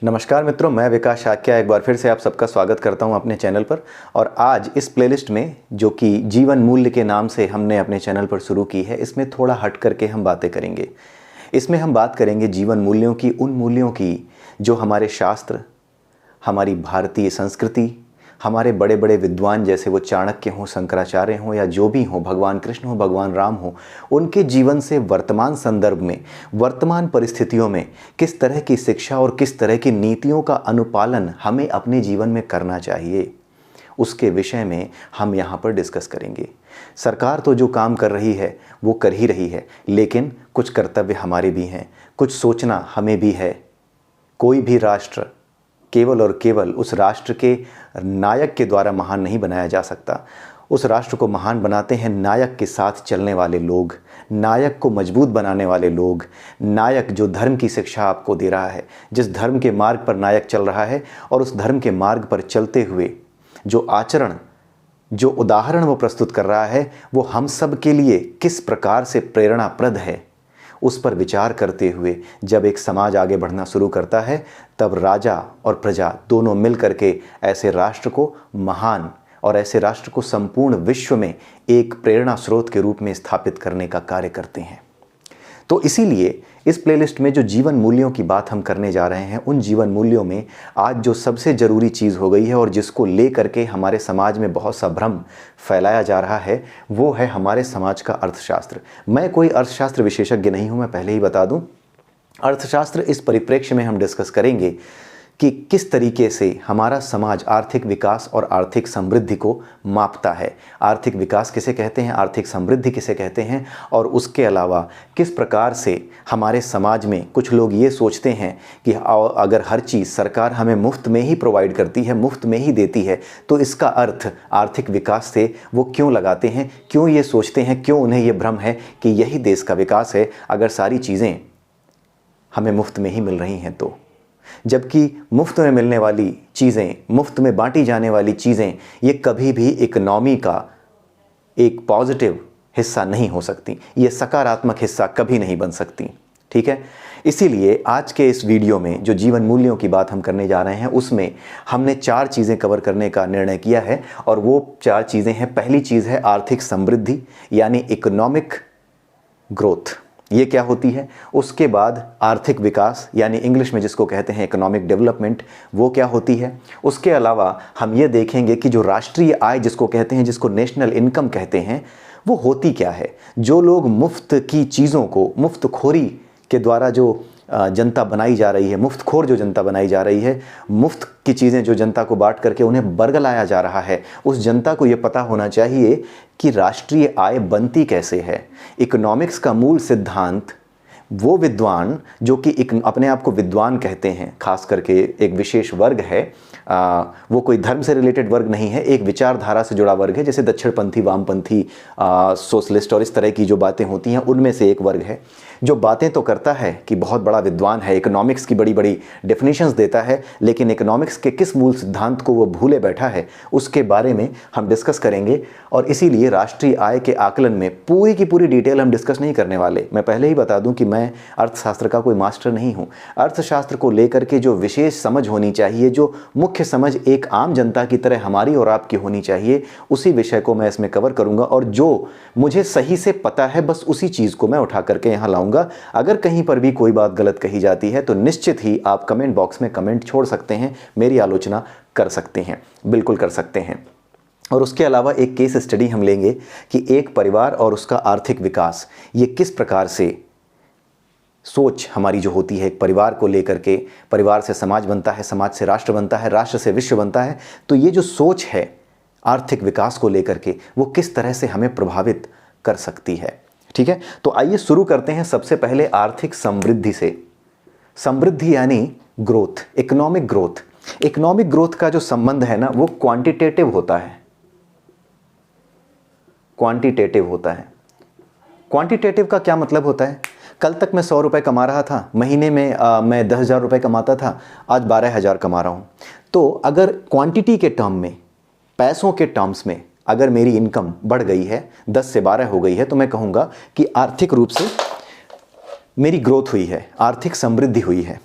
नमस्कार मित्रों, मैं विकास शाक्या एक बार फिर से आप सबका स्वागत करता हूं अपने चैनल पर। और आज इस प्लेलिस्ट में जो कि जीवन मूल्य के नाम से हमने अपने चैनल पर शुरू की है, इसमें थोड़ा हट करके हम बातें करेंगे। इसमें हम बात करेंगे जीवन मूल्यों की, उन मूल्यों की जो हमारे शास्त्र, हमारी भारतीय संस्कृति, हमारे बड़े बड़े विद्वान जैसे वो चाणक्य हों, शंकराचार्य हों या जो भी हों, भगवान कृष्ण हो, भगवान राम हो, उनके जीवन से वर्तमान संदर्भ में, वर्तमान परिस्थितियों में किस तरह की शिक्षा और किस तरह की नीतियों का अनुपालन हमें अपने जीवन में करना चाहिए, उसके विषय में हम यहाँ पर डिस्कस करेंगे। सरकार तो जो काम कर रही है वो कर ही रही है, लेकिन कुछ कर्तव्य हमारे भी हैं, कुछ सोचना हमें भी है। कोई भी राष्ट्र केवल और केवल उस राष्ट्र के नायक के द्वारा महान नहीं बनाया जा सकता। उस राष्ट्र को महान बनाते हैं नायक के साथ चलने वाले लोग, नायक को मजबूत बनाने वाले लोग। नायक जो धर्म की शिक्षा आपको दे रहा है, जिस धर्म के मार्ग पर नायक चल रहा है और उस धर्म के मार्ग पर चलते हुए जो आचरण, जो उदाहरण वो प्रस्तुत कर रहा है, वो हम सब के लिए किस प्रकार से प्रेरणाप्रद है, उस पर विचार करते हुए जब एक समाज आगे बढ़ना शुरू करता है, तब राजा और प्रजा दोनों मिल करके ऐसे राष्ट्र को महान और ऐसे राष्ट्र को संपूर्ण विश्व में एक प्रेरणा स्रोत के रूप में स्थापित करने का कार्य करते हैं। तो इसीलिए इस प्लेलिस्ट में जो जीवन मूल्यों की बात हम करने जा रहे हैं, उन जीवन मूल्यों में आज जो सबसे ज़रूरी चीज़ हो गई है और जिसको ले करके हमारे समाज में बहुत सा भ्रम फैलाया जा रहा है, वो है हमारे समाज का अर्थशास्त्र। मैं कोई अर्थशास्त्र विशेषज्ञ नहीं हूँ, मैं पहले ही बता दूँ। अर्थशास्त्र इस परिप्रेक्ष्य में हम डिस्कस करेंगे कि किस तरीके से हमारा समाज आर्थिक विकास और आर्थिक समृद्धि को मापता है। आर्थिक विकास किसे कहते हैं, आर्थिक समृद्धि किसे कहते हैं, और उसके अलावा किस प्रकार से हमारे समाज में कुछ लोग ये सोचते हैं कि अगर हर चीज़ सरकार हमें मुफ्त में ही प्रोवाइड करती है, मुफ्त में ही देती है, तो इसका अर्थ आर्थिक विकास से वो क्यों लगाते हैं, क्यों ये सोचते हैं, क्यों उन्हें ये भ्रम है कि यही देश का विकास है अगर सारी चीज़ें हमें मुफ्त में ही मिल रही हैं तो। जबकि मुफ्त में मिलने वाली चीज़ें, मुफ्त में बांटी जाने वाली चीज़ें, ये कभी भी इकोनॉमी का एक पॉजिटिव हिस्सा नहीं हो सकती, ये सकारात्मक हिस्सा कभी नहीं बन सकती। ठीक है, इसीलिए आज के इस वीडियो में जो जीवन मूल्यों की बात हम करने जा रहे हैं, उसमें हमने 4 चीज़ें कवर करने का निर्णय किया है, और वो 4 चीज़ें हैं। पहली चीज़ है आर्थिक समृद्धि, यानी इकोनॉमिक ग्रोथ। ये क्या होती है? उसके बाद आर्थिक विकास, यानी इंग्लिश में जिसको कहते हैं इकोनॉमिक डेवलपमेंट, वो क्या होती है? उसके अलावा हम ये देखेंगे कि जो राष्ट्रीय आय जिसको कहते हैं, जिसको नेशनल इनकम कहते हैं, वो होती क्या है। जो लोग मुफ्त की चीज़ों को, मुफ्तखोरी के द्वारा जो जनता बनाई जा रही है, मुफ्तखोर जो जनता बनाई जा रही है, मुफ्त की चीज़ें जो जनता को बांट करके उन्हें बरगलाया जा रहा है, उस जनता को ये पता होना चाहिए कि राष्ट्रीय आय बनती कैसे है। इकोनॉमिक्स का मूल सिद्धांत वो विद्वान जो कि अपने आप को विद्वान कहते हैं, खास करके एक विशेष वर्ग है, वो कोई धर्म से रिलेटेड वर्ग नहीं है, एक विचारधारा से जुड़ा वर्ग है, जैसे दक्षिणपंथी, वामपंथी, सोशलिस्ट और इस तरह की जो बातें होती हैं, उनमें से एक वर्ग है जो बातें तो करता है कि बहुत बड़ा विद्वान है, इकोनॉमिक्स की बड़ी बड़ी डेफिनेशंस देता है, लेकिन इकोनॉमिक्स के किस मूल सिद्धांत को वो भूले बैठा है, उसके बारे में हम डिस्कस करेंगे। और इसीलिए राष्ट्रीय आय के आकलन में पूरी की पूरी डिटेल हम डिस्कस नहीं करने वाले। मैं पहले ही बता दूं कि मैं अर्थशास्त्र का कोई मास्टर नहीं हूं। अर्थशास्त्र को लेकर के जो विशेष समझ होनी चाहिए, जो मुख्य समझ एक आम जनता की तरह हमारी और आपकी होनी चाहिए, उसी विषय को मैं इसमें कवर करूंगा। और जो मुझे सही से पता है, बस उसी चीज़ को मैं उठा करके यहाँ लाऊंगा। अगर कहीं पर भी कोई बात गलत कही जाती है तो निश्चित ही आप कमेंट बॉक्स में कमेंट छोड़ सकते हैं, मेरी आलोचना कर सकते हैं, बिल्कुल कर सकते हैं। और उसके अलावा एक केस स्टडी हम लेंगे कि एक परिवार और उसका आर्थिक विकास, ये किस प्रकार से सोच हमारी जो होती है एक परिवार को लेकर के, परिवार से समाज बनता है, समाज से राष्ट्र बनता है, राष्ट्र से विश्व बनता है, तो ये जो सोच है आर्थिक विकास को लेकर के, वो किस तरह से हमें प्रभावित कर सकती है। ठीक है, तो आइए शुरू करते हैं सबसे पहले आर्थिक समृद्धि से। समृद्धि यानी growth, economic growth. Economic growth का जो संबंध है ना, वो क्वांटिटेटिव होता है, क्वांटिटेटिव होता है। क्वांटिटेटिव का क्या मतलब होता है? कल तक मैं 100 रुपये कमा रहा था, महीने में मैं 10,000 रुपये कमाता था, आज 12,000 कमा रहा हूँ। तो अगर क्वांटिटी के टर्म में, पैसों के टर्म्स में अगर मेरी इनकम बढ़ गई है, 10 से 12 हो गई है, तो मैं कहूँगा कि आर्थिक रूप से मेरी ग्रोथ हुई है, आर्थिक समृद्धि हुई है।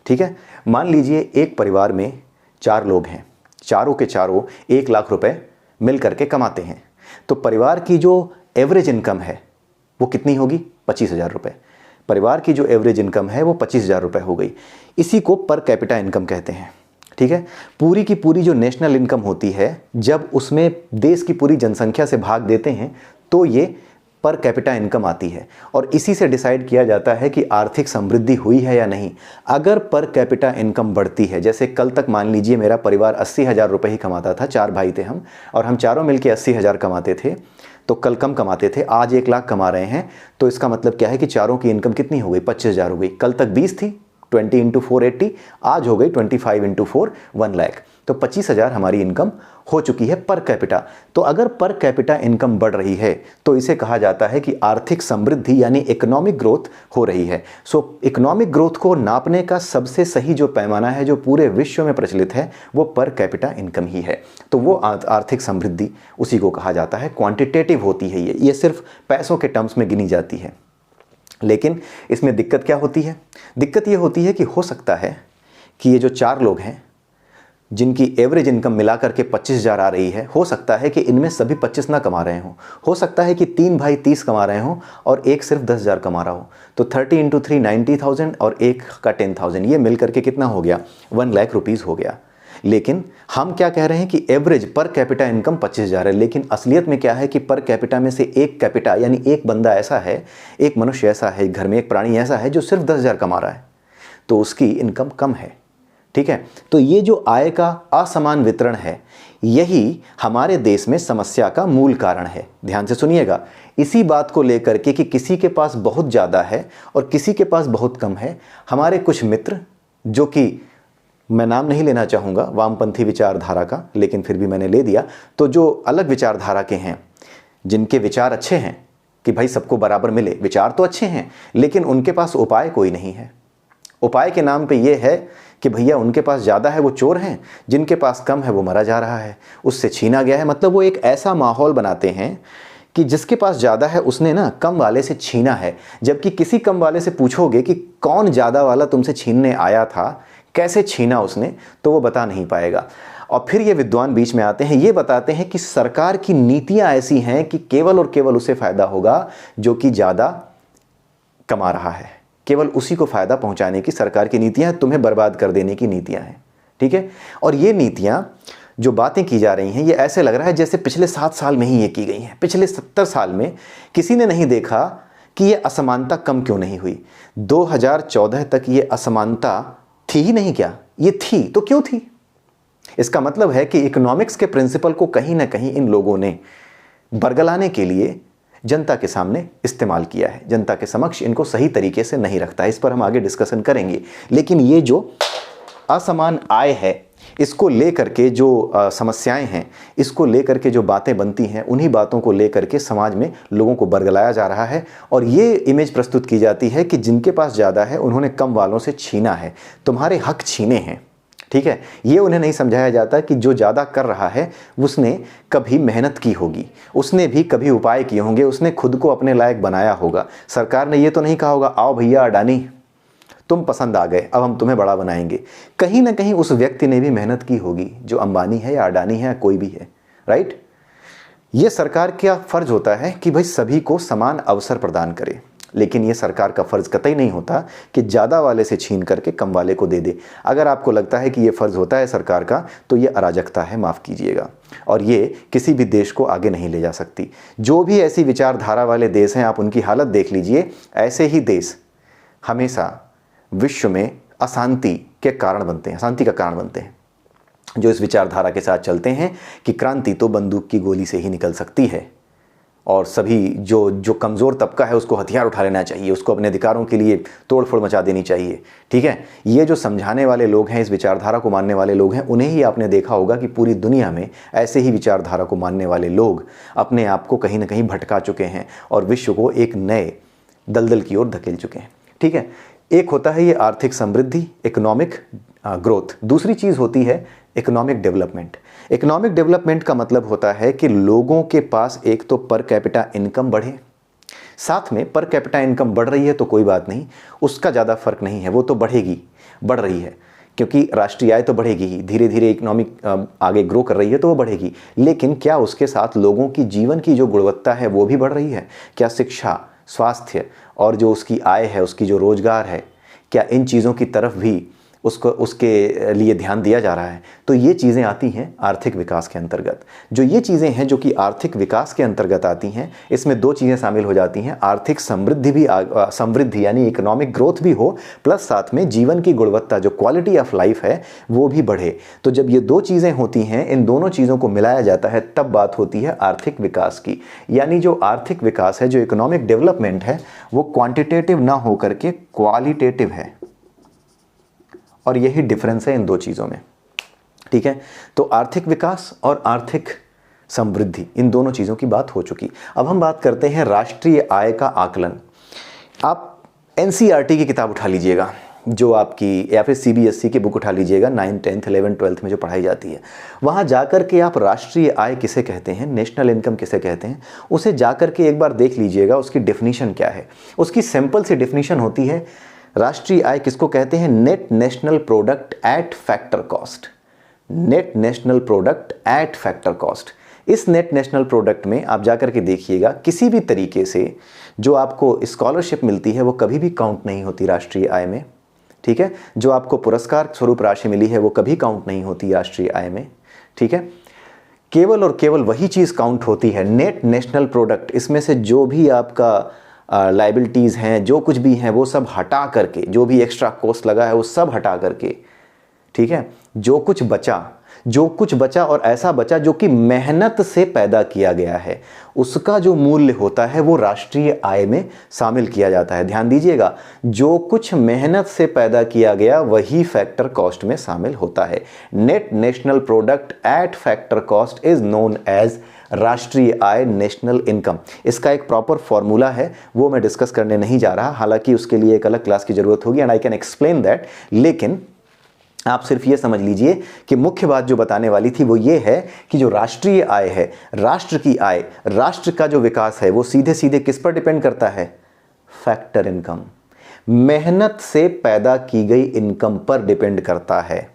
ठीक है, मान लीजिए एक परिवार में 4 लोग हैं, चारों के चारों 1 लाख रुपए मिल करके कमाते हैं, तो परिवार की जो एवरेज इनकम है वो कितनी होगी? 25,000 रुपये। परिवार की जो एवरेज इनकम है वो 25,000 रुपये हो गई। इसी को पर कैपिटा इनकम कहते हैं। ठीक है, पूरी की पूरी जो नेशनल इनकम होती है, जब उसमें देश की पूरी जनसंख्या से भाग देते हैं तो ये पर कैपिटा इनकम आती है, और इसी से डिसाइड किया जाता है कि आर्थिक समृद्धि हुई है या नहीं। अगर पर कैपिटा इनकम बढ़ती है, जैसे कल तक मान लीजिए मेरा परिवार 80,000 रुपये ही कमाता था, 4 भाई थे हम, और हम चारों मिलकर 80,000 कमाते थे, तो कल कम कमाते थे, आज 1 लाख कमा रहे हैं, तो इसका मतलब क्या है कि चारों की इनकम कितनी हो गई? 25,000 हो गई। कल तक 20 थी, 20 इंटू 4 80, आज हो गई 25 इंटू 4 1 लाख, तो 25,000 हमारी इनकम हो चुकी है पर कैपिटा। तो अगर पर कैपिटा इनकम बढ़ रही है तो इसे कहा जाता है कि आर्थिक समृद्धि यानी इकोनॉमिक ग्रोथ हो रही है। सो इकोनॉमिक ग्रोथ को नापने का सबसे सही जो पैमाना है जो पूरे विश्व में प्रचलित है वो पर कैपिटा इनकम ही है। तो वो आर्थिक समृद्धि उसी को कहा जाता है। क्वांटिटेटिव होती है ये सिर्फ पैसों के टर्म्स में गिनी जाती है। लेकिन इसमें दिक्कत क्या होती है? दिक्कत ये होती है कि हो सकता है कि ये जो 4 लोग हैं जिनकी एवरेज इनकम मिलाकर के 25,000 आ रही है, हो सकता है कि इनमें सभी 25 ना कमा रहे हों। हो सकता है कि 3 भाई 30 कमा रहे हों और एक सिर्फ 10,000 कमा रहा हो। तो 30 इंटू 3 90,000 और एक का 10,000, ये मिल करके कितना हो गया? 1 लाख रुपीज़ हो गया। लेकिन हम क्या कह रहे हैं कि एवरेज पर कैपिटा इनकम 25,000 है, लेकिन असलियत में क्या है कि पर कैपिटा में से एक कैपिटा यानी एक बंदा ऐसा है, एक मनुष्य ऐसा है, घर में एक प्राणी ऐसा है जो सिर्फ 10,000 कमा रहा है, तो उसकी इनकम कम है। ठीक है, तो ये जो आय का असमान वितरण है, यही हमारे देश में समस्या का मूल कारण है। ध्यान से सुनिएगा, इसी बात को लेकर के कि किसी के पास बहुत ज़्यादा है और किसी के पास बहुत कम है, हमारे कुछ मित्र, जो कि मैं नाम नहीं लेना चाहूँगा वामपंथी विचारधारा का, लेकिन फिर भी मैंने ले दिया, तो जो अलग विचारधारा के हैं, जिनके विचार अच्छे हैं कि भाई सबको बराबर मिले, विचार तो अच्छे हैं, लेकिन उनके पास उपाय कोई नहीं है। उपाय के नाम पे ये है कि भैया उनके पास ज़्यादा है वो चोर हैं, जिनके पास कम है वो मरा जा रहा है, उससे छीना गया है। मतलब वो एक ऐसा माहौल बनाते हैं कि जिसके पास ज़्यादा है उसने ना कम वाले से छीना है। जबकि किसी कम वाले से पूछोगे कि कौन ज़्यादा वाला तुमसे छीनने आया था, कैसे छीना उसने, तो वो बता नहीं पाएगा। और फिर ये विद्वान बीच में आते हैं, ये बताते हैं कि सरकार की नीतियाँ ऐसी हैं कि केवल और केवल उसे फ़ायदा होगा जो कि ज़्यादा कमा रहा है। केवल उसी को फ़ायदा पहुंचाने की सरकार की नीतियां हैं, तुम्हें बर्बाद कर देने की नीतियां हैं। ठीक है, और ये नीतियां जो बातें की जा रही हैं, ये ऐसे लग रहा है जैसे पिछले 7 साल में ही ये की गई हैं। पिछले 70 साल में किसी ने नहीं देखा कि ये असमानता कम क्यों नहीं हुई। 2014 तक ये असमानता थी ही नहीं क्या? ये थी तो क्यों थी? इसका मतलब है कि इकोनॉमिक्स के प्रिंसिपल को कहीं ना कहीं इन लोगों ने बरगलाने के लिए जनता के सामने इस्तेमाल किया है। जनता के समक्ष इनको सही तरीके से नहीं रखता है। इस पर हम आगे डिस्कशन करेंगे। लेकिन ये जो असमान आय है, इसको लेकर के जो समस्याएं हैं, इसको लेकर के जो बातें बनती हैं, उन्हीं बातों को लेकर के समाज में लोगों को बरगलाया जा रहा है। और ये इमेज प्रस्तुत की जाती है कि जिनके पास ज़्यादा है उन्होंने कम वालों से छीना है, तुम्हारे हक छीने हैं। ठीक है, ये उन्हें नहीं समझाया जाता कि जो ज़्यादा कर रहा है उसने कभी मेहनत की होगी, उसने भी कभी उपाय किए होंगे, उसने खुद को अपने लायक बनाया होगा। सरकार ने ये तो नहीं कहा होगा आओ भैया अडानी तुम पसंद आ गए, अब हम तुम्हें बड़ा बनाएंगे। कहीं ना कहीं उस व्यक्ति ने भी मेहनत की होगी, जो अंबानी है या अडानी है या कोई भी है। राइट, ये सरकार का फर्ज होता है कि भाई सभी को समान अवसर प्रदान करे, लेकिन ये सरकार का फ़र्ज़ कतई नहीं होता कि ज़्यादा वाले से छीन करके कम वाले को दे दे। अगर आपको लगता है कि ये फ़र्ज़ होता है सरकार का, तो ये अराजकता है, माफ़ कीजिएगा, और ये किसी भी देश को आगे नहीं ले जा सकती। जो भी ऐसी विचारधारा वाले देश हैं, आप उनकी हालत देख लीजिए। ऐसे ही देश हमेशा विश्व में अशांति के कारण बनते हैं, अशांति का कारण बनते हैं। जो इस विचारधारा के साथ चलते हैं कि क्रांति तो बंदूक की गोली से ही निकल सकती है, और सभी जो कमज़ोर तबका है उसको हथियार उठा लेना चाहिए, उसको अपने अधिकारों के लिए तोड़फोड़ मचा देनी चाहिए। ठीक है, ये जो समझाने वाले लोग हैं, इस विचारधारा को मानने वाले लोग हैं, उन्हें ही आपने देखा होगा कि पूरी दुनिया में ऐसे ही विचारधारा को मानने वाले लोग अपने आप को कहीं ना कहीं भटका चुके हैं और विश्व को एक नए दलदल की ओर धकेल चुके हैं। ठीक है, एक होता है ये आर्थिक समृद्धि, इकोनॉमिक ग्रोथ। दूसरी चीज़ होती है इकोनॉमिक डेवलपमेंट। इकोनॉमिक डेवलपमेंट का मतलब होता है कि लोगों के पास एक तो पर कैपिटा इनकम बढ़े, साथ में पर कैपिटा इनकम बढ़ रही है तो कोई बात नहीं, उसका ज़्यादा फर्क नहीं है, वो तो बढ़ेगी, बढ़ रही है, क्योंकि राष्ट्रीय आय तो बढ़ेगी ही, धीरे धीरे इकोनॉमिक आगे ग्रो कर रही है तो वो बढ़ेगी, लेकिन क्या उसके साथ लोगों की जीवन की जो गुणवत्ता है वो भी बढ़ रही है? क्या शिक्षा, स्वास्थ्य और जो उसकी आय है, उसकी जो रोजगार है, क्या इन चीज़ों की तरफ भी उसके लिए ध्यान दिया जा रहा है? तो ये चीज़ें आती हैं आर्थिक विकास के अंतर्गत। जो ये चीज़ें हैं जो कि आर्थिक विकास के अंतर्गत आती हैं, इसमें दो चीज़ें शामिल हो जाती हैं। आर्थिक समृद्धि यानी इकोनॉमिक ग्रोथ भी हो, प्लस साथ में जीवन की गुणवत्ता, जो क्वालिटी ऑफ लाइफ है, वो भी बढ़े। तो जब ये दो चीज़ें होती हैं, इन दोनों चीज़ों को मिलाया जाता है, तब बात होती है आर्थिक विकास की। यानी जो आर्थिक विकास है, जो इकोनॉमिक डेवलपमेंट है, वो क्वांटिटेटिव ना होकर के क्वालिटेटिव है, और यही डिफरेंस है इन दो चीज़ों में। ठीक है, तो आर्थिक विकास और आर्थिक समृद्धि, इन दोनों चीज़ों की बात हो चुकी। अब हम बात करते हैं राष्ट्रीय आय का आकलन। आप एनसीईआरटी की किताब उठा लीजिएगा, जो आपकी, या फिर सीबीएसई की बुक उठा लीजिएगा, 9th 10th 11th 12th में जो पढ़ाई जाती है, वहाँ जाकर के आप राष्ट्रीय आय किसे कहते हैं, नेशनल इनकम किसे कहते हैं, उसे जाकर के एक बार देख लीजिएगा, उसकी डेफिनीशन क्या है। उसकी सिंपल सी डेफिनीशन होती है, राष्ट्रीय आय किसको कहते हैं? Net national product at factor cost. Net national product at factor cost. इस नेट नेशनल प्रोडक्ट में आप जाकर के देखिएगा, किसी भी तरीके से जो आपको स्कॉलरशिप मिलती है वो कभी भी काउंट नहीं होती राष्ट्रीय आय में। ठीक है, जो आपको पुरस्कार स्वरूप राशि मिली है वो कभी काउंट नहीं होती राष्ट्रीय आय में। ठीक है, केवल और केवल वही चीज़ काउंट होती है, नेट नेशनल प्रोडक्ट। इसमें से जो भी आपका लाइबिलिटीज़ हैं, जो कुछ भी हैं, वो सब हटा करके, जो भी एक्स्ट्रा कॉस्ट लगा है वो सब हटा करके, ठीक है, जो कुछ बचा और ऐसा बचा जो कि मेहनत से पैदा किया गया है, उसका जो मूल्य होता है वो राष्ट्रीय आय में शामिल किया जाता है। ध्यान दीजिएगा, जो कुछ मेहनत से पैदा किया गया वही फैक्टर कॉस्ट में शामिल होता है। Net national product at factor cost is known as राष्ट्रीय आय, नेशनल इनकम। इसका एक प्रॉपर फॉर्मूला है, वो मैं डिस्कस करने नहीं जा रहा, हालांकि उसके लिए एक अलग क्लास की जरूरत होगी and I can explain that. लेकिन आप सिर्फ ये समझ लीजिए कि मुख्य बात जो बताने वाली थी वो ये है कि जो राष्ट्रीय आय है, राष्ट्र की आय, राष्ट्र का जो विकास है, वो सीधे सीधे किस पर डिपेंड करता है? फैक्टर इनकम, मेहनत से पैदा की गई इनकम पर डिपेंड करता है।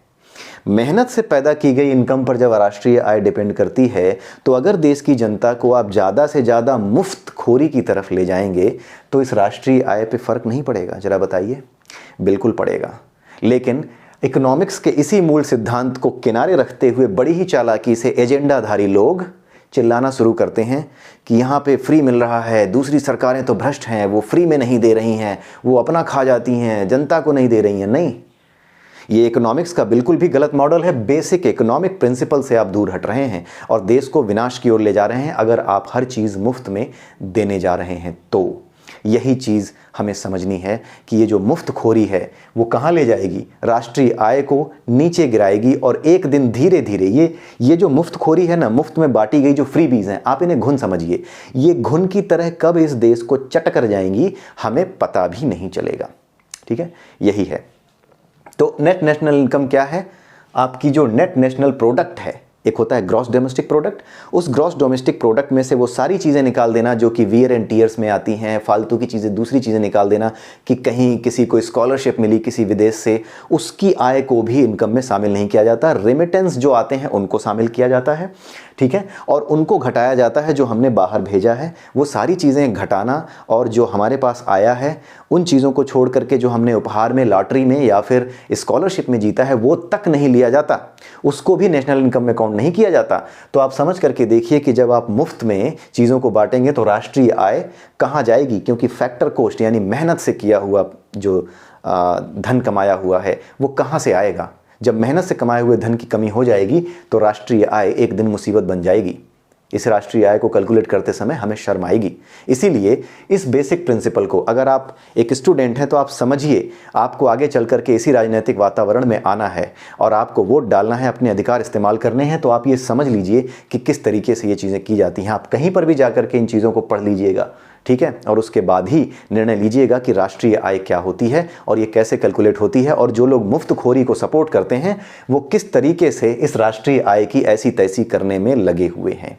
मेहनत से पैदा की गई इनकम पर जब राष्ट्रीय आय डिपेंड करती है, तो अगर देश की जनता को आप ज़्यादा से ज़्यादा मुफ्तखोरी की तरफ ले जाएंगे तो इस राष्ट्रीय आय पे फ़र्क नहीं पड़ेगा? जरा बताइए। बिल्कुल पड़ेगा। लेकिन इकोनॉमिक्स के इसी मूल सिद्धांत को किनारे रखते हुए बड़ी ही चालाकी से एजेंडाधारी लोग चिल्लाना शुरू करते हैं कि यहाँ पे फ्री मिल रहा है, दूसरी सरकारें तो भ्रष्ट हैं, वो फ्री में नहीं दे रही हैं, वो अपना खा जाती हैं, जनता को नहीं दे रही हैं। नहीं, ये इकोनॉमिक्स का बिल्कुल भी गलत मॉडल है। बेसिक इकोनॉमिक प्रिंसिपल से आप दूर हट रहे हैं और देश को विनाश की ओर ले जा रहे हैं अगर आप हर चीज़ मुफ्त में देने जा रहे हैं। तो यही चीज़ हमें समझनी है कि ये जो मुफ्तखोरी है वो कहाँ ले जाएगी? राष्ट्रीय आय को नीचे गिराएगी और एक दिन धीरे धीरे ये जो मुफ्तखोरी है ना, मुफ्त में बांटी गई जो फ्रीबीज हैं, आप इन्हें घुन समझिए, ये घुन की तरह कब इस देश को चट कर जाएंगी हमें पता भी नहीं चलेगा। ठीक है, यही है। तो नेट नेशनल इनकम क्या है? आपकी जो नेट नेशनल प्रोडक्ट है, एक होता है ग्रॉस डोमेस्टिक प्रोडक्ट, उस ग्रॉस डोमेस्टिक प्रोडक्ट में से वो सारी चीज़ें निकाल देना जो कि वियर एंड टीयर्स में आती हैं, फालतू की चीज़ें, दूसरी चीज़ें निकाल देना कि कहीं किसी को स्कॉलरशिप मिली किसी विदेश से, उसकी आय को भी इनकम में शामिल नहीं किया जाता। रेमिटेंस जो आते हैं उनको शामिल किया जाता है, ठीक है, और उनको घटाया जाता है जो हमने बाहर भेजा है। वो सारी चीज़ें घटाना और जो हमारे पास आया है उन चीज़ों को छोड़ करके जो हमने उपहार में, लॉटरी में या फिर स्कॉलरशिप में जीता है वो तक नहीं लिया जाता, उसको भी नेशनल इनकम में काउंट नहीं किया जाता। तो आप समझ करके देखिए कि जब आप मुफ्त में चीज़ों को बांटेंगे तो राष्ट्रीय आय कहाँ जाएगी? क्योंकि फैक्टर कॉस्ट यानी मेहनत से किया हुआ जो धन कमाया हुआ है वो कहाँ से आएगा? जब मेहनत से कमाए हुए धन की कमी हो जाएगी तो राष्ट्रीय आय एक दिन मुसीबत बन जाएगी। इस राष्ट्रीय आय को कैलकुलेट करते समय हमें शर्म आएगी। इसीलिए इस बेसिक प्रिंसिपल को अगर आप एक स्टूडेंट हैं तो आप समझिए, आपको आगे चल करके इसी राजनीतिक वातावरण में आना है और आपको वोट डालना है, अपने अधिकार इस्तेमाल करने हैं, तो आप ये समझ लीजिए कि किस तरीके से ये चीज़ें की जाती हैं। आप कहीं पर भी जा करके इन चीज़ों को पढ़ लीजिएगा, ठीक है, और उसके बाद ही निर्णय लीजिएगा कि राष्ट्रीय आय क्या होती है और ये कैसे कैलकुलेट होती है, और जो लोग मुफ्तखोरी को सपोर्ट करते हैं वो किस तरीके से इस राष्ट्रीय आय की ऐसी तैसी करने में लगे हुए हैं।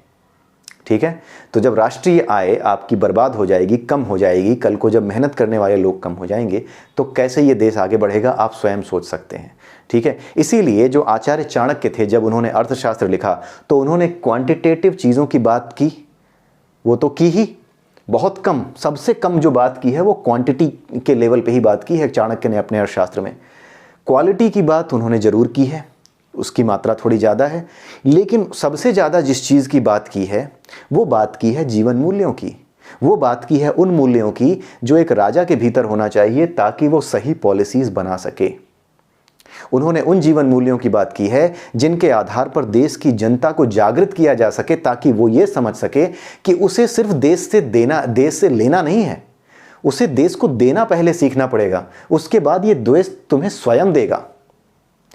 ठीक है। तो जब राष्ट्रीय आय आपकी बर्बाद हो जाएगी, कम हो जाएगी, कल को जब मेहनत करने वाले लोग कम हो जाएंगे तो कैसे ये देश आगे बढ़ेगा, आप स्वयं सोच सकते हैं। ठीक है। इसीलिए जो आचार्य चाणक्य थे, जब उन्होंने अर्थशास्त्र लिखा तो उन्होंने क्वांटिटेटिव चीज़ों की बात की, वो तो की ही, बहुत कम, सबसे कम जो बात की है वो क्वांटिटी के लेवल पे ही बात की है चाणक्य ने अपने अर्थशास्त्र में। क्वालिटी की बात उन्होंने ज़रूर की है, उसकी मात्रा थोड़ी ज़्यादा है, लेकिन सबसे ज़्यादा जिस चीज़ की बात की है वो बात की है जीवन मूल्यों की। वो बात की है उन मूल्यों की जो एक राजा के भीतर होना चाहिए ताकि वो सही पॉलिसीज़ बना सके। उन्होंने उन जीवन मूल्यों की बात की है जिनके आधार पर देश की जनता को जागृत किया जा सके ताकि वो ये समझ सके कि उसे सिर्फ देश से लेना नहीं है, उसे देश को देना पहले सीखना पड़ेगा, उसके बाद ये देश तुम्हें स्वयं देगा।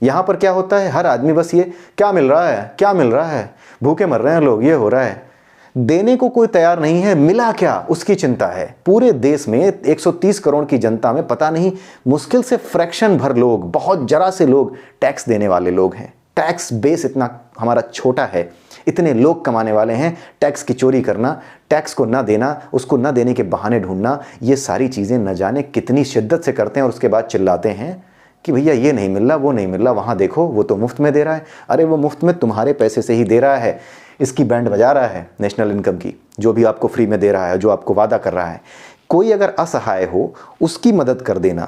यहां पर क्या होता है, हर आदमी बस ये क्या मिल रहा है, क्या मिल रहा है, भूखे मर रहे हैं लोग, ये हो रहा है, देने को कोई तैयार नहीं है, मिला क्या उसकी चिंता है। पूरे देश में 130 करोड़ की जनता में पता नहीं मुश्किल से फ्रैक्शन भर लोग, बहुत जरा से लोग टैक्स देने वाले लोग हैं। टैक्स बेस इतना हमारा छोटा है, इतने लोग कमाने वाले हैं, टैक्स की चोरी करना, टैक्स को ना देना, उसको ना देने के बहाने ढूंढना, ये सारी चीज़ें न जाने कितनी शिद्दत से करते हैं और उसके बाद चिल्लाते हैं कि भैया ये नहीं मिल रहा, वो नहीं मिल रहा, वहाँ देखो वो तो मुफ्त में दे रहा है। अरे वो मुफ्त में तुम्हारे पैसे से ही दे रहा है, इसकी बैंड बजा रहा है नेशनल इनकम की, जो भी आपको फ्री में दे रहा है, जो आपको वादा कर रहा है। कोई अगर असहाय हो उसकी मदद कर देना,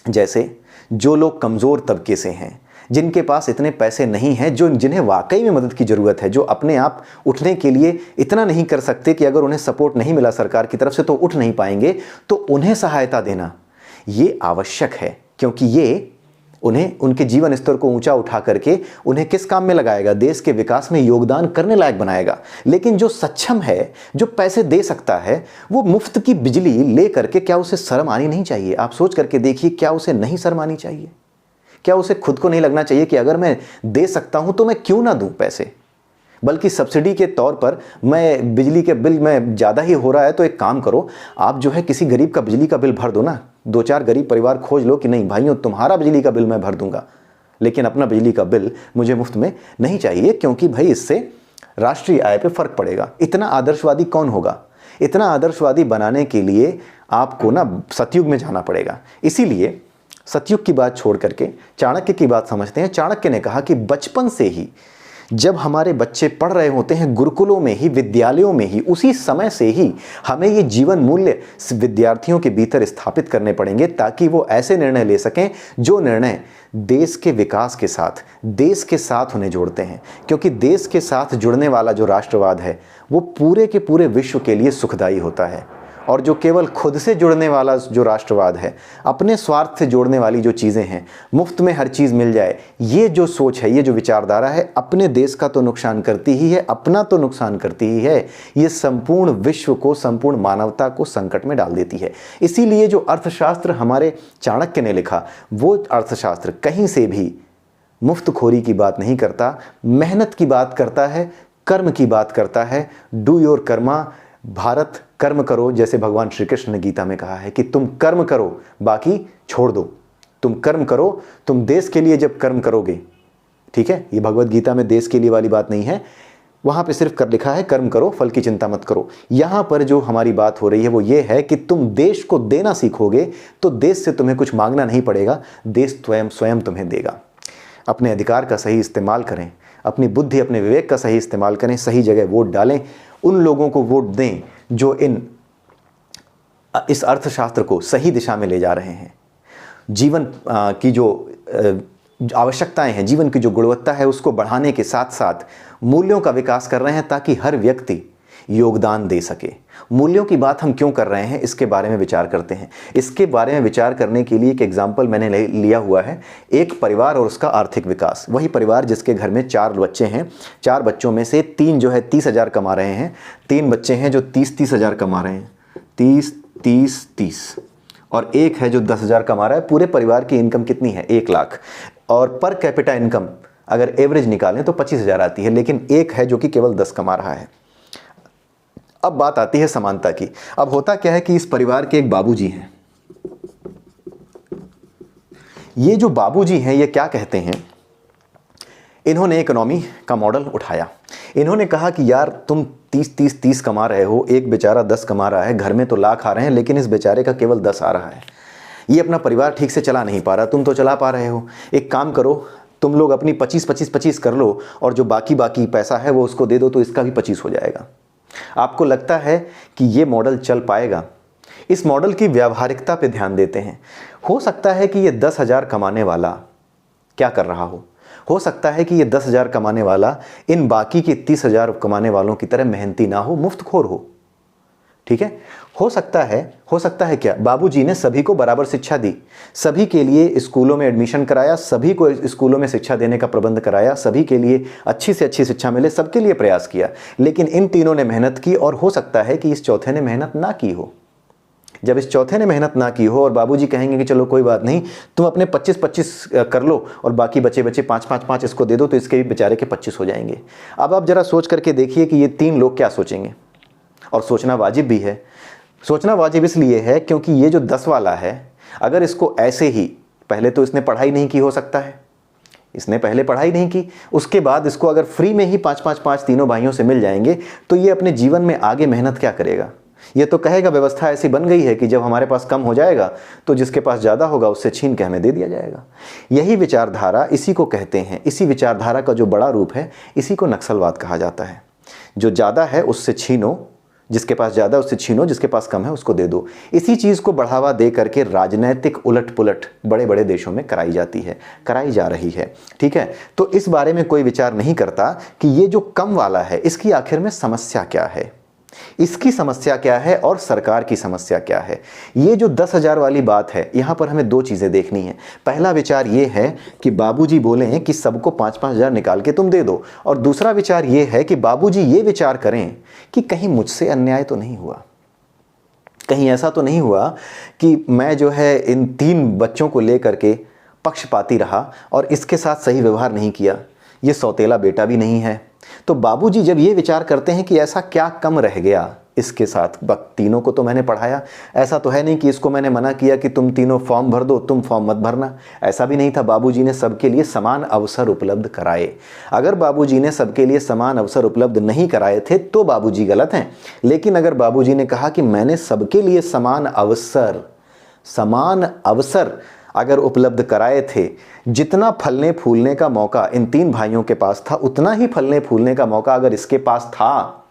जैसे जो लोग कमज़ोर तबके से हैं, जिनके पास इतने पैसे नहीं हैं, जिन्हें वाकई में मदद की ज़रूरत है, जो अपने आप उठने के लिए इतना नहीं कर सकते कि अगर उन्हें सपोर्ट नहीं मिला सरकार की तरफ से तो उठ नहीं पाएंगे, तो उन्हें सहायता देना ये आवश्यक है, क्योंकि ये उन्हें उनके जीवन स्तर को ऊंचा उठा करके उन्हें किस काम में लगाएगा, देश के विकास में योगदान करने लायक बनाएगा। लेकिन जो सक्षम है, जो पैसे दे सकता है, वो मुफ्त की बिजली ले करके क्या उसे शर्म आनी नहीं चाहिए? आप सोच करके देखिए, क्या उसे नहीं शर्म आनी चाहिए? क्या उसे खुद को नहीं लगना चाहिए कि अगर मैं दे सकता हूं तो मैं क्यों ना दूं पैसे, बल्कि सब्सिडी के तौर पर मैं बिजली के बिल में ज़्यादा ही हो रहा है तो एक काम करो, आप जो है किसी गरीब का बिजली का बिल भर दो ना। 2-4 गरीब परिवार खोज लो कि नहीं भाइयों, तुम्हारा बिजली का बिल मैं भर दूंगा, लेकिन अपना बिजली का बिल मुझे मुफ्त में नहीं चाहिए, क्योंकि भाई इससे राष्ट्रीय आय पे फर्क पड़ेगा। इतना आदर्शवादी कौन होगा? इतना आदर्शवादी बनाने के लिए आपको ना सतयुग में जाना पड़ेगा। इसीलिए सतयुग की बात छोड़ करके चाणक्य की बात समझते हैं। चाणक्य ने कहा कि बचपन से ही जब हमारे बच्चे पढ़ रहे होते हैं गुरुकुलों में ही, विद्यालयों में ही, उसी समय से ही हमें ये जीवन मूल्य विद्यार्थियों के भीतर स्थापित करने पड़ेंगे ताकि वो ऐसे निर्णय ले सकें जो निर्णय देश के विकास के साथ, देश के साथ उन्हें जोड़ते हैं। क्योंकि देश के साथ जुड़ने वाला जो राष्ट्रवाद है वो पूरे के पूरे विश्व के लिए सुखदायी होता है, और जो केवल खुद से जुड़ने वाला जो राष्ट्रवाद है, अपने स्वार्थ से जोड़ने वाली जो चीज़ें हैं, मुफ्त में हर चीज़ मिल जाए, ये जो सोच है, ये जो विचारधारा है, अपने देश का तो नुकसान करती ही है, अपना तो नुकसान करती ही है, ये संपूर्ण विश्व को, संपूर्ण मानवता को संकट में डाल देती है। इसीलिए जो अर्थशास्त्र हमारे चाणक्य ने लिखा, वो अर्थशास्त्र कहीं से भी मुफ्तखोरी की बात नहीं करता, मेहनत की बात करता है, कर्म की बात करता है। डू योर कर्मा, भारत कर्म करो, जैसे भगवान श्री कृष्ण ने गीता में कहा है कि तुम कर्म करो, बाकी छोड़ दो। तुम कर्म करो, तुम देश के लिए जब कर्म करोगे, ठीक है, ये भगवत गीता में देश के लिए वाली बात नहीं है, वहां पे सिर्फ कर लिखा है कर्म करो, फल की चिंता मत करो। यहां पर जो हमारी बात हो रही है वो ये है कि तुम देश को देना सीखोगे तो देश से तुम्हें कुछ मांगना नहीं पड़ेगा, देश स्वयं तुम्हें देगा। अपने अधिकार का सही इस्तेमाल करें, अपनी बुद्धि, अपने विवेक का सही इस्तेमाल करें, सही जगह वोट डालें, उन लोगों को वोट दें जो इस अर्थशास्त्र को सही दिशा में ले जा रहे हैं। जीवन की जो आवश्यकताएं हैं, जीवन की जो गुणवत्ता है, उसको बढ़ाने के साथ साथ मूल्यों का विकास कर रहे हैं ताकि हर व्यक्ति योगदान दे सके। मूल्यों की बात हम क्यों कर रहे हैं, इसके बारे में विचार करते हैं। इसके बारे में विचार करने के लिए एक एग्जाम्पल मैंने लिया हुआ है, एक परिवार और उसका आर्थिक विकास। वही परिवार जिसके घर में 4 बच्चे हैं, 4 बच्चों में से 3 जो है 30,000 कमा रहे हैं, 3 बच्चे हैं जो 30,000 कमा रहे हैं, 30 और एक है जो 10,000 कमा रहा है। पूरे परिवार की इनकम कितनी है? 1 लाख। और पर कैपिटा इनकम अगर एवरेज निकालें तो 25,000 आती है, लेकिन एक है जो कि केवल 10 कमा रहा है। अब बात आती है समानता की। अब होता क्या है कि इस परिवार के एक बाबूजी हैं। ये जो बाबूजी हैं, ये क्या कहते हैं, इन्होंने इकोनॉमी का मॉडल उठाया। इन्होंने कहा कि यार तुम 30 कमा रहे हो, एक बेचारा 10 कमा रहा है, घर में तो लाख आ रहे हैं लेकिन इस बेचारे का केवल 10 आ रहा है, ये अपना परिवार ठीक से चला नहीं पा रहा, तुम तो चला पा रहे हो। एक काम करो, तुम लोग अपनी 25-25-25 कर लो और जो बाकी पैसा है वो उसको दे दो, तो इसका भी 25 हो जाएगा। आपको लगता है कि ये मॉडल चल पाएगा? इस मॉडल की व्यावहारिकता पे ध्यान देते हैं। हो सकता है कि ये 10,000 कमाने वाला क्या कर रहा हो सकता है कि ये 10,000 कमाने वाला इन बाकी के 30,000 कमाने वालों की तरह मेहनती ना हो, मुफ्तखोर हो। ठीक है, हो सकता है क्या, बाबूजी ने सभी को बराबर शिक्षा दी, सभी के लिए स्कूलों में एडमिशन कराया, सभी को स्कूलों में शिक्षा देने का प्रबंध कराया, सभी के लिए अच्छी से अच्छी शिक्षा मिले, सबके लिए प्रयास किया, लेकिन इन तीनों ने मेहनत की और हो सकता है कि इस चौथे ने मेहनत ना की हो। जब इस चौथे ने मेहनत ना की हो और बाबूजी कहेंगे कि चलो कोई बात नहीं, तुम अपने 25-25 कर लो और बाकी बचे 5-5-5 इसको दे दो, तो इसके भी बेचारे के 25 हो जाएंगे। अब आप जरा सोच करके देखिए कि ये 3 लोग क्या सोचेंगे। और सोचना वाजिब भी है। सोचना वाजिब इसलिए है क्योंकि ये जो 10 वाला है, अगर इसको ऐसे ही, पहले तो इसने पढ़ाई नहीं की, हो सकता है इसने पहले पढ़ाई नहीं की, उसके बाद इसको अगर फ्री में ही 5-5-5 तीनों भाइयों से मिल जाएंगे, तो ये अपने जीवन में आगे मेहनत क्या करेगा? ये तो कहेगा व्यवस्था ऐसी बन गई है कि जब हमारे पास कम हो जाएगा तो जिसके पास ज़्यादा होगा उससे छीन के हमें दे दिया जाएगा। यही विचारधारा, इसी को कहते हैं, इसी विचारधारा का जो बड़ा रूप है, इसी को नक्सलवाद कहा जाता है। जो ज़्यादा है उससे छीनो, जिसके पास ज़्यादा उससे छीनो, जिसके पास कम है उसको दे दो। इसी चीज़ को बढ़ावा दे करके राजनैतिक उलट पुलट बड़े बड़े देशों में कराई जाती है, कराई जा रही है। ठीक है, तो इस बारे में कोई विचार नहीं करता कि ये जो कम वाला है इसकी आखिर में समस्या क्या है, इसकी समस्या क्या है और सरकार की समस्या क्या है। ये जो 10,000 वाली बात है, यहाँ पर हमें 2 चीज़ें देखनी है। पहला विचार ये है कि बाबूजी बोलें कि सबको 5-5 हज़ार निकाल के तुम दे दो, और दूसरा विचार ये है कि बाबूजी ये विचार करें कि कहीं मुझसे अन्याय तो नहीं हुआ, कहीं ऐसा तो नहीं हुआ कि मैं जो है इन 3 बच्चों को लेकर के पक्षपाती रहा और इसके साथ सही व्यवहार नहीं किया, ये सौतेला बेटा भी नहीं है। तो बाबूजी जब ये विचार करते हैं कि ऐसा क्या कम रह गया इसके साथ, तीनों को तो मैंने पढ़ाया, ऐसा तो है नहीं कि इसको मैंने मना किया कि तुम तीनों फॉर्म भर दो, तुम फॉर्म मत भरना, ऐसा भी नहीं था। बाबूजी ने सबके लिए समान अवसर उपलब्ध कराए। अगर बाबूजी ने सबके लिए समान अवसर उपलब्ध नहीं कराए थे तो बाबूजी गलत हैं, लेकिन अगर बाबूजी ने कहा कि मैंने सबके लिए समान अवसर अगर उपलब्ध कराए थे, जितना फलने फूलने का मौका इन 3 भाइयों के पास था, उतना ही फलने फूलने का मौका अगर इसके पास था,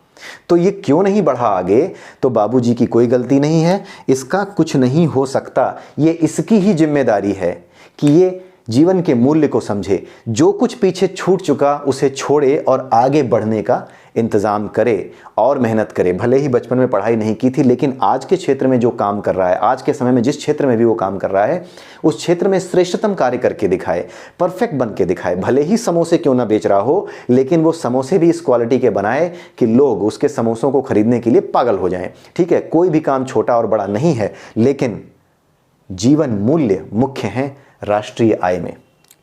तो ये क्यों नहीं बढ़ा आगे? तो बाबूजी की कोई गलती नहीं है, इसका कुछ नहीं हो सकता। ये इसकी ही जिम्मेदारी है कि ये जीवन के मूल्य को समझे, जो कुछ पीछे छूट चुका उसे छोड़े और आगे बढ़ने का इंतज़ाम करे और मेहनत करे। भले ही बचपन में पढ़ाई नहीं की थी, लेकिन आज के क्षेत्र में जो काम कर रहा है, आज के समय में जिस क्षेत्र में भी वो काम कर रहा है, उस क्षेत्र में श्रेष्ठतम कार्य करके दिखाए, परफेक्ट बन के दिखाए। भले ही समोसे क्यों ना बेच रहा हो, लेकिन वो समोसे भी इस क्वालिटी के बनाए कि लोग उसके समोसों को खरीदने के लिए पागल हो जाएं। ठीक है, कोई भी काम छोटा और बड़ा नहीं है, लेकिन जीवन मूल्य मुख्य हैं राष्ट्रीय आय में।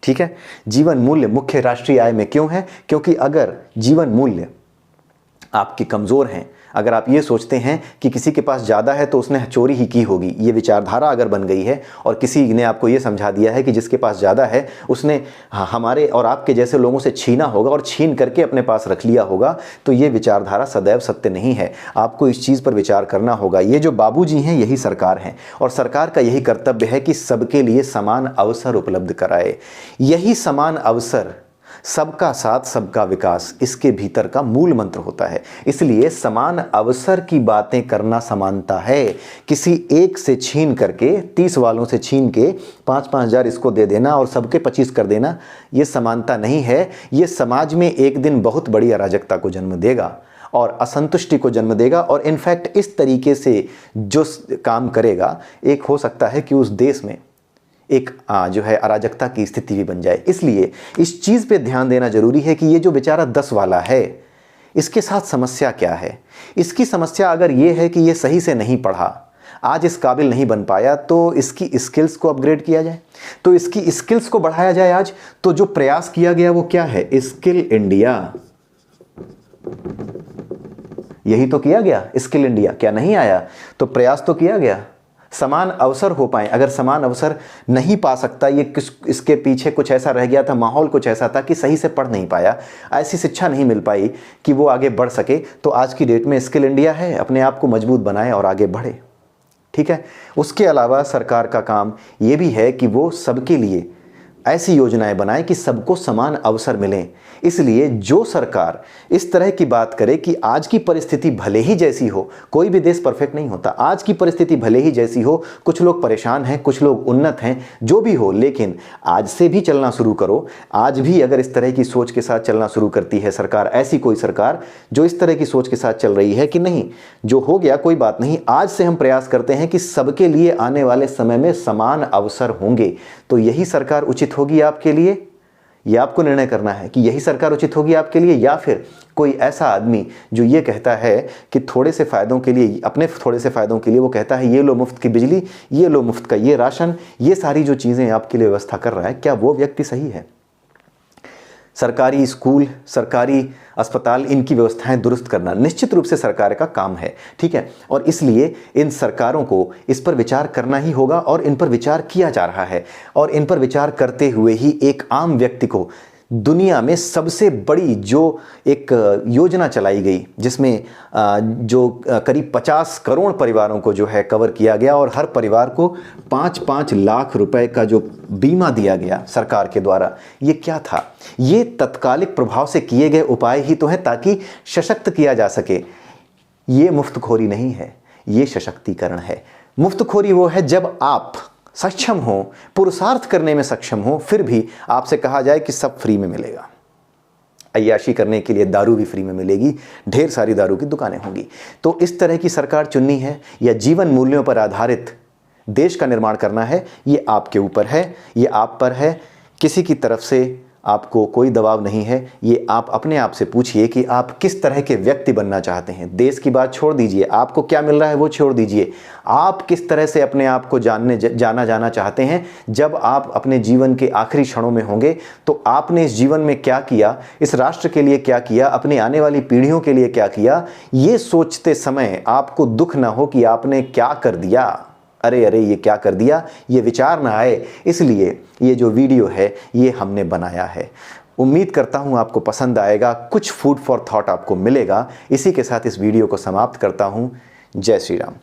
ठीक है, जीवन मूल्य मुख्य राष्ट्रीय आय में क्यों है? क्योंकि अगर जीवन मूल्य आपकी कमज़ोर हैं, अगर आप ये सोचते हैं कि किसी के पास ज़्यादा है तो उसने चोरी ही की होगी, ये विचारधारा अगर बन गई है और किसी ने आपको ये समझा दिया है कि जिसके पास ज़्यादा है उसने हमारे और आपके जैसे लोगों से छीना होगा और छीन करके अपने पास रख लिया होगा, तो ये विचारधारा सदैव सत्य नहीं है। आपको इस चीज़ पर विचार करना होगा। ये जो बाबूजी हैं यही सरकार हैं और सरकार का यही कर्तव्य है कि सबके लिए समान अवसर उपलब्ध कराए। यही समान अवसर, सबका साथ सबका विकास, इसके भीतर का मूल मंत्र होता है। इसलिए समान अवसर की बातें करना समानता है। किसी एक से छीन करके, 30 वालों से छीन के 5-5 हज़ार इसको दे देना और सबके 25 कर देना, ये समानता नहीं है। ये समाज में एक दिन बहुत बड़ी अराजकता को जन्म देगा और असंतुष्टि को जन्म देगा। और इनफैक्ट इस तरीके से जो काम करेगा, एक हो सकता है कि उस देश में एक जो है अराजकता की स्थिति भी बन जाए। इसलिए इस चीज़ पे ध्यान देना जरूरी है कि ये जो बेचारा 10 वाला है, इसके साथ समस्या क्या है। इसकी समस्या अगर ये है कि ये सही से नहीं पढ़ा, आज इस काबिल नहीं बन पाया, तो इसकी स्किल्स को अपग्रेड किया जाए, तो इसकी स्किल्स को बढ़ाया जाए। आज तो जो प्रयास किया गया वो क्या है? Skill India. यही तो किया गया, स्किल इंडिया। क्या नहीं आया? तो प्रयास तो किया गया। समान अवसर हो पाए। अगर समान अवसर नहीं पा सकता, इसके पीछे कुछ ऐसा रह गया था, माहौल कुछ ऐसा था कि सही से पढ़ नहीं पाया, ऐसी शिक्षा नहीं मिल पाई कि वो आगे बढ़ सके, तो आज की डेट में स्किल इंडिया है, अपने आप को मजबूत बनाए और आगे बढ़े। ठीक है। उसके अलावा सरकार का काम ये भी है कि वो सबके लिए ऐसी योजनाएं बनाए कि सबको समान अवसर मिलें। इसलिए जो सरकार इस तरह की बात करे कि आज की परिस्थिति भले ही जैसी हो, कोई भी देश परफेक्ट नहीं होता, आज की परिस्थिति भले ही जैसी हो, कुछ लोग परेशान हैं, कुछ लोग उन्नत हैं, जो भी हो, लेकिन आज से भी चलना शुरू करो। आज भी अगर इस तरह की सोच के साथ चलना शुरू करती है सरकार, ऐसी कोई सरकार जो इस तरह की सोच के साथ चल रही है कि नहीं, जो हो गया कोई बात नहीं, आज से हम प्रयास करते हैं कि सबके लिए आने वाले समय में समान अवसर होंगे, तो यही सरकार उचित होगी आपके लिए। यह आपको निर्णय करना है कि यही सरकार उचित होगी आपके लिए, या फिर कोई ऐसा आदमी जो ये कहता है कि थोड़े से फायदों के लिए, अपने थोड़े से फायदों के लिए वो कहता है ये लो मुफ्त की बिजली, ये लो मुफ्त का ये राशन, ये सारी जो चीज़ें आपके लिए व्यवस्था कर रहा है, क्या वो व्यक्ति सही है? सरकारी स्कूल, सरकारी अस्पताल, इनकी व्यवस्थाएं दुरुस्त करना निश्चित रूप से सरकार का काम है। ठीक है। और इसलिए इन सरकारों को इस पर विचार करना ही होगा, और इन पर विचार किया जा रहा है। और इन पर विचार करते हुए ही एक आम व्यक्ति को दुनिया में सबसे बड़ी जो एक योजना चलाई गई, जिसमें जो करीब 50 करोड़ परिवारों को जो है कवर किया गया, और हर परिवार को 5-5 लाख रुपए का जो बीमा दिया गया सरकार के द्वारा, ये क्या था? ये तत्कालिक प्रभाव से किए गए उपाय ही तो हैं ताकि सशक्त किया जा सके। ये मुफ्तखोरी नहीं है, ये सशक्तिकरण है। मुफ्तखोरी वो है जब आप सक्षम हो, पुरुषार्थ करने में सक्षम हो, फिर भी आपसे कहा जाए कि सब फ्री में मिलेगा। अय्याशी करने के लिए दारू भी फ्री में मिलेगी, ढेर सारी दारू की दुकानें होंगी। तो इस तरह की सरकार चुननी है या जीवन मूल्यों पर आधारित देश का निर्माण करना है, ये आपके ऊपर है, ये आप पर है। किसी की तरफ से आपको कोई दबाव नहीं है। ये आप अपने आप से पूछिए कि आप किस तरह के व्यक्ति बनना चाहते हैं। देश की बात छोड़ दीजिए, आपको क्या मिल रहा है वो छोड़ दीजिए। आप किस तरह से अपने आप को जाना चाहते हैं। जब आप अपने जीवन के आखिरी क्षणों में होंगे तो आपने इस जीवन में क्या किया, इस राष्ट्र के लिए क्या किया, अपने आने वाली पीढ़ियों के लिए क्या किया, ये सोचते समय आपको दुख ना हो कि आपने क्या कर दिया, अरे अरे ये क्या कर दिया, ये विचार ना आए। इसलिए ये जो वीडियो है ये हमने बनाया है। उम्मीद करता हूँ आपको पसंद आएगा, कुछ फूड फॉर थॉट आपको मिलेगा। इसी के साथ इस वीडियो को समाप्त करता हूँ। जय श्री राम।